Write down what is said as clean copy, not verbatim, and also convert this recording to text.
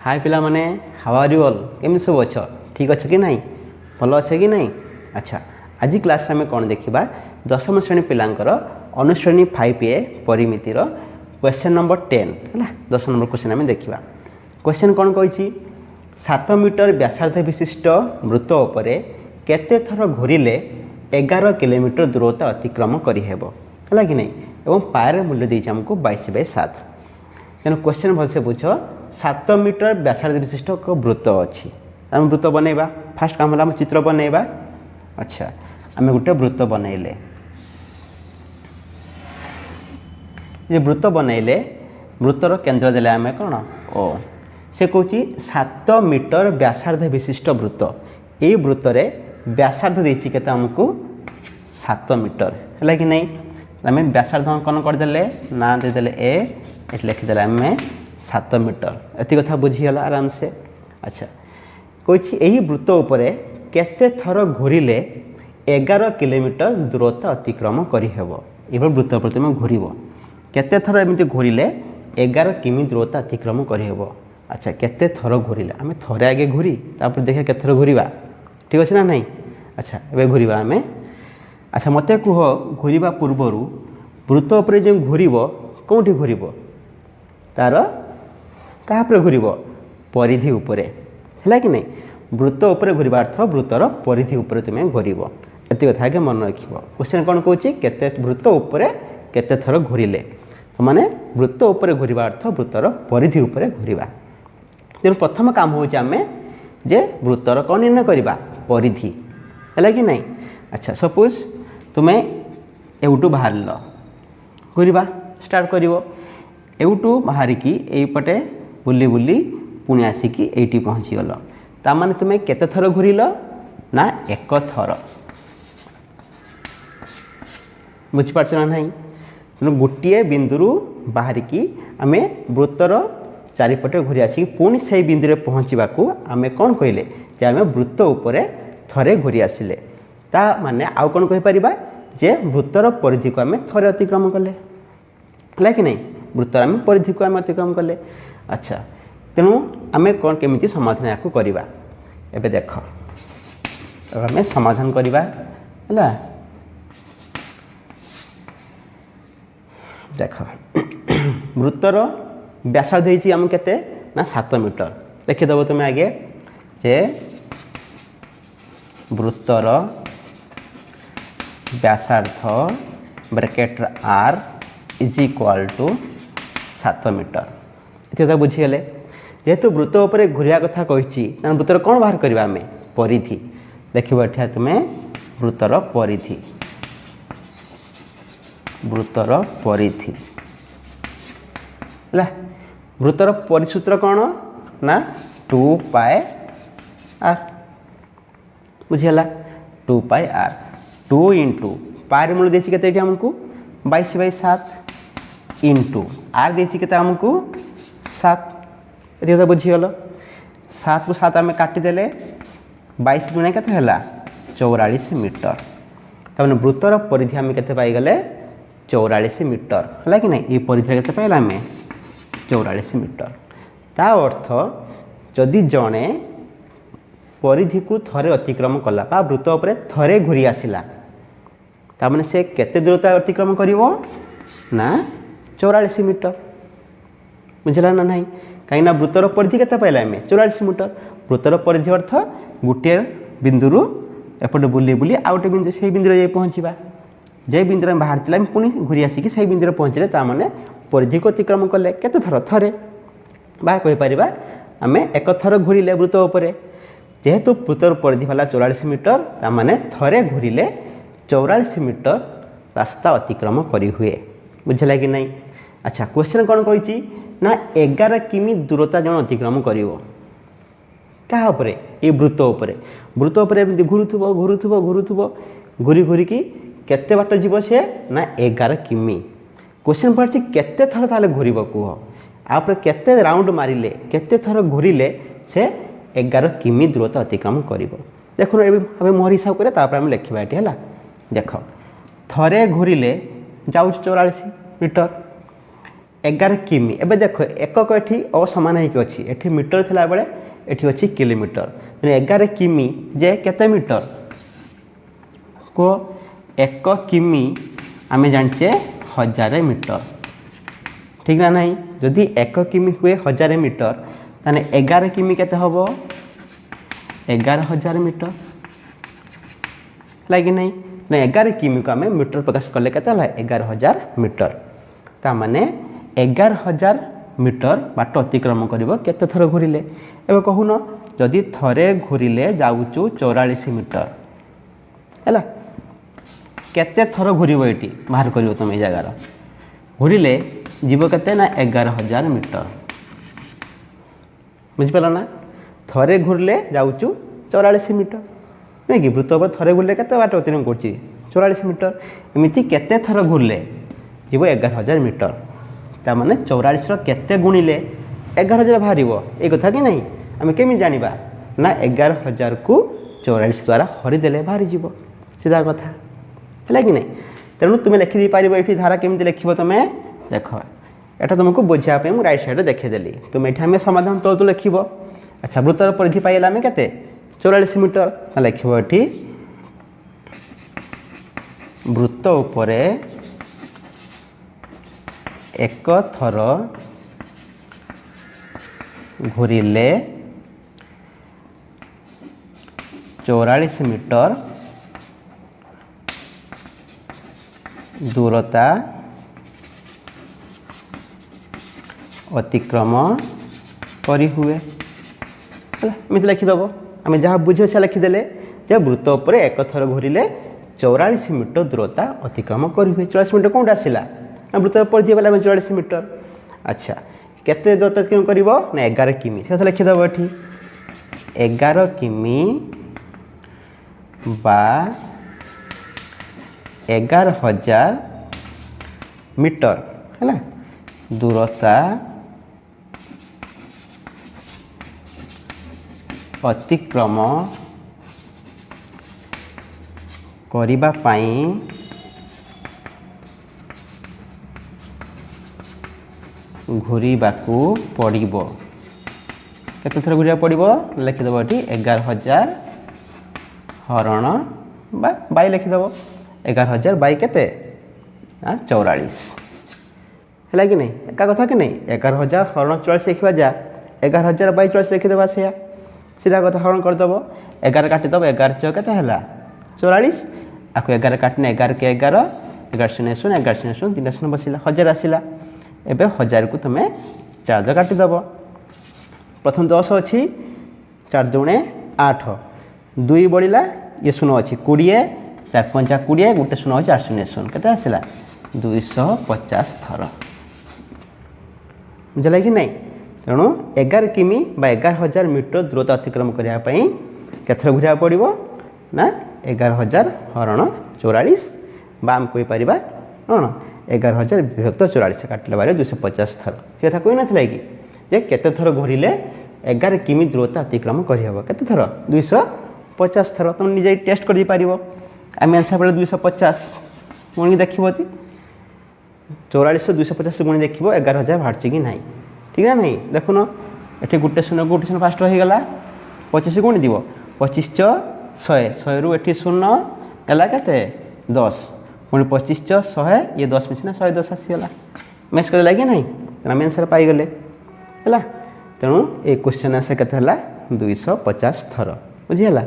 हाय पिला माने how are you all केमि सब अच्छ ठीक अच्छे कि नहीं भल अच्छे कि नहीं। अच्छा आज क्लास में कौन देखा दशम श्रेणी पिलांकर अनुश्रेणी 5A परिमितिर क्वेश्चन नंबर 10 है 10 नंबर क्वेश्चन आम देखा। क्वेश्चन कौन कही 7 मीटर व्यासार्ध विशिष्ट वृत्त उपरे केते थर घूरिले 11 किलोमीटर दूरता अतिक्रम करेब है कि नहीं एवं पायर मूल्य देती आमको 22/7 तेणु क्वेश्चन भलसे बुझ 7 मीटर व्यासार्ध विशिष्ट एक वृत्त अच्छी आम वृत्त बनइबा फास्ट काम है चित्र बनइबा। अच्छा आम गोटे वृत्त बनइले ये वृत्त बनइले वृत्तर केन्द्र देले आम कौन ओ से कौची 7 मीटर व्यासार्ध विशिष्ट वृत्त ये वृत्त रे व्यासार्ध देछि केते हमको 7 मीटर है कि नहीं आम व्यासार्ध अंकन करदे ना देदेले ए ये लिखिदे आम 7 मीटर एति कथा बुझीगला आराम से। अच्छा कही यही वृत्त उपरे केते थर घूरिले 11 किलोमीटर दूरता अतिक्रम करिहेब ये वृत्त उपर तुम घूर केते थर एमती घूरिले 11 किमी दूरता अतिक्रम करिहेब। अच्छा केते थर घूरिले आम थरे आगे घूरी तापर देखिए केते थर घूरिबा ठीक अच्छे ना नहीं। अच्छा एबे घूरिबा आम। अच्छा मते कह घूरिबा पूर्वर वृत्त उपरे जो घूरिब कोठी घूरिब तार क्या घूरिब परिधि उपरे है कि नहीं वृत्त उपरे घूरिबा अर्थ वृत्तर परिधि उपरे तुम घूरिब एति कथा के मन रखिब। क्वेश्चन कौन कौच केते वृत्त उपरे केते थर घूरिले तो माने वृत्त उपरे घूरिबा अर्थ वृत्तर परिधि उपरे घूरिबा। तेणु प्रथम काम होचे आमे जे वृत्तर कौन निर्णय करबा परिधि है कि नहीं। अच्छा सपोज तुम्हें एवटू बाहर घूरिबा स्टार्ट करिवो एवटू बाहरिकी एपटे बुली बुली पुणी आसिकी एटी पहुँची गल तामाने तुम्हें केते थर घूरिल ना 1 थर बुझीपार ना नहीं। तेणु गोटे बिंदु बाहरिकी आम वृत्तर चारिपटे घूरी आसिक पुणी से बिंदु पहुँचवा आम कौन कहले जे आम वृत्त उपरे थरे घूरी आसिले ता माने आउ कौन कहीपर जे वृत्तर परिधि को आम थरे अतिक्रम कले है कि नहीं वृत्तर आम परिधि को आम अतिक्रम कले। अच्छा तेणु आम कौन केमिति समाधान या करवा एबे देख आम समाधान करवा है देख वृत्तर व्यासार्ध होती आम केते ना 7 मीटर लिखिदेव तुम्हें आगे जे वृत्तर व्यासार्ध bracket r is equal to 7 metre ये बुझीगले। जेहेतु वृत्त उपरे घूरिया कथा कही वृत्तर कौन बाहर करवा आम परिधि देख तुम्हें वृत्तर परिधि वृत्तर परिधि है वृत्तर परिसूत्र कौन ना 2πr बुझीगला 2πr 2 इंटू पार मूल्य देसी के आमको 22/7 इंटू आर देसी के आमको 7 ये बुझीगल 7 को 7 आम काटिदेले 22 गुणे के 44 मीटर तमें वृत्तर परिधि आम के पाईगले 44 मीटर है कि नहीं ये परिधि के पाइला आम 44 मीटर ता अर्थ जदि जड़े परिधि को थरे अतिक्रम कला बा वृत्त उपरे थरे घूरी आसला तामने से केते दूरता अतिक्रम करिवो ना 44 मीटर बुझला ना नहीं कहीं वृत्तर परिधि के पाइला आम 44 मीटर वृत्तर परिधि अर्थ गोटे बिंदु एपटे बुले बुली आउ गोटे बिंदु से बिंदु पहुँचवा जे बिंदु बाहर थी पुणी घूरी आसिक से बिंदु पहुँचले ताने परिधि को अतिक्रम कले केते थर थरे बा कहीपर आम 1 थर घूरिले वृत्त उपरे जेहेतु वृत्तर परिधि वाला 44 मीटर ताने थरे घूरिले 44 मीटर रास्ता अतिक्रम करी हुए बुझला कि नहीं। अच्छा क्वेश्चन कौन कही ना 11 किमी दूरता जन अतिक्रम कर क्या ये वृत्त उपरे घूरुथुब घूरुथुब घूरुथुब घूरी घूरिकी केते बाट जीव से ना 11 किमी क्वेश्चन पड़े केते थर ताले घूरब कह आप केते राउंड मारिले केते थर घूरिले से 11 किमी दूरता अतिक्रम कर देखो अभी मोहर हिसाब करें लिखा ये है देख थरे घूरिले जाऊँ 44 मीटर 11 किमी एबे देख एकक एठी असमान होइक अछि एठी मीटर थिला बेले एठी अछि किलोमीटर 11 किमी जे केते मीटर को 1 किमी आमे जानचे 1000 मीटर ठीक ना नहीं जदि 1 किमी हुए 1000 मीटर ताने 11 किमी केते हबो 11000 मीटर लागी नहीं ना 11 किमी को आमे मीटर प्रकाश करले केते हला 11000 मीटर ता माने 11000 मीटर बाट अतिक्रम करिवो केते थर घुरिले एबे कहून जदि थरे घुरिले जाउचु 44 मीटर हैला केते थर घुरिवो एटी बाहर करिवो तुम ए जगार घुरिले जीव केते ना 11000 मीटर बुझ पला ना थरे घुरले जाउचु 44 मीटर नै कि वृत्त पर थरे घुरले केते बाट अतिक्रम करछि 44 मीटर एमिति केते थर घुरले जीव 11000 मीटर ता माने 44 रो केते गुणिले 11000 बाहरिवो ए कथा कि नहीं आमे केमि जानिबा ना 11000 को 44 द्वारा हरि देले बाहरी जीवो सीधा कथा हैला कि नहीं तेणु तुम लिखि दी पारिबो एठी धारा केमि लिखिबो तमे देखो एटा तुमको बुझिया पे मु राइट साइड देखे देली तुम एठी हमें समाधान तो लिखिबो अच्छा वृत्तर परिधि पाइला हमें केते 44 मीटर लिखिबो एठी वृत्त उपरे एक थर घुरिले 44 मीटर दूरता अतिक्रम करी हुए मित लिखिदेव आम जहाँ बुझे से लिखिदेले जे वृत्त उपर एक थर घुरिले 44 मीटर दूरता अतिक्रम करी हुए 44 मीटर कौन आसला वृत्त परिधि वाला 44 मीटर अच्छा केते दूरता अतिक्रम करिवो ना 11 किमी से लिखिदेव एठी 11 किमी बा 11000 मीटर है दूरता अतिक्रम करिबा पाई घुरीबाकू पड़िबो केते थर घुरिया पड़िबो लिखिदेव एठी 11000 हरण बा बाई लिखिदेव 11000 बाई केते 44 है कि नहीं एका कथा कि नहीं 11000 हरण 44 लिखा जा 11000 बाई 44 लिखिदेवा से सीधा कथा हरण करदेव 11 काटिदेव 11 चौ केते है 44 आपको 11 काटने 11 के 11 11 शून्य शून्य 11 शून्य शून्य 3 शून्य बसिला 1000 आसला एबे 1000 को तुम 4 काटिदेव प्रथम 10 अच्छी 4 दूणे 8 2 बढ़ला ये शून्य अच्छी 20 4 5 20 गोटे शून्य अच्छी 8 शून्य शून्य केते आसला 250 थर बुझला कि नहीं तेणु 11 किमी बा 11000 मीटर दूरता अतिक्रम करने केथर घुरिया पड़ो ना 11000 हरण 44 बा आम कहीपर कौन 11000 विभक्त 44 काटिले बारे 250 थर से कथा कही ना कि जे केते थर घुरिले 11 किमी दूरता अतिक्रम करहब केते थर 250 थर तुम निजे टेस्ट कर पार आम आंसर बेले 250 गुणी देखती 44 250 गुणी देख 11000 बाहर कि ना ठीक है नहीं देखुन ये गोटे शून्य फास्ट होगा 25 गुणी दिव 25 च 100 100 रु ये शून्य है के 10 पुणी 25 च 100 ये 10 मिशन 110 आसीगला मैच कर लगे नहीं आम आंसर पाईगले है तेणु ये क्वेश्चन आंसर के 250 थर बुझीगला।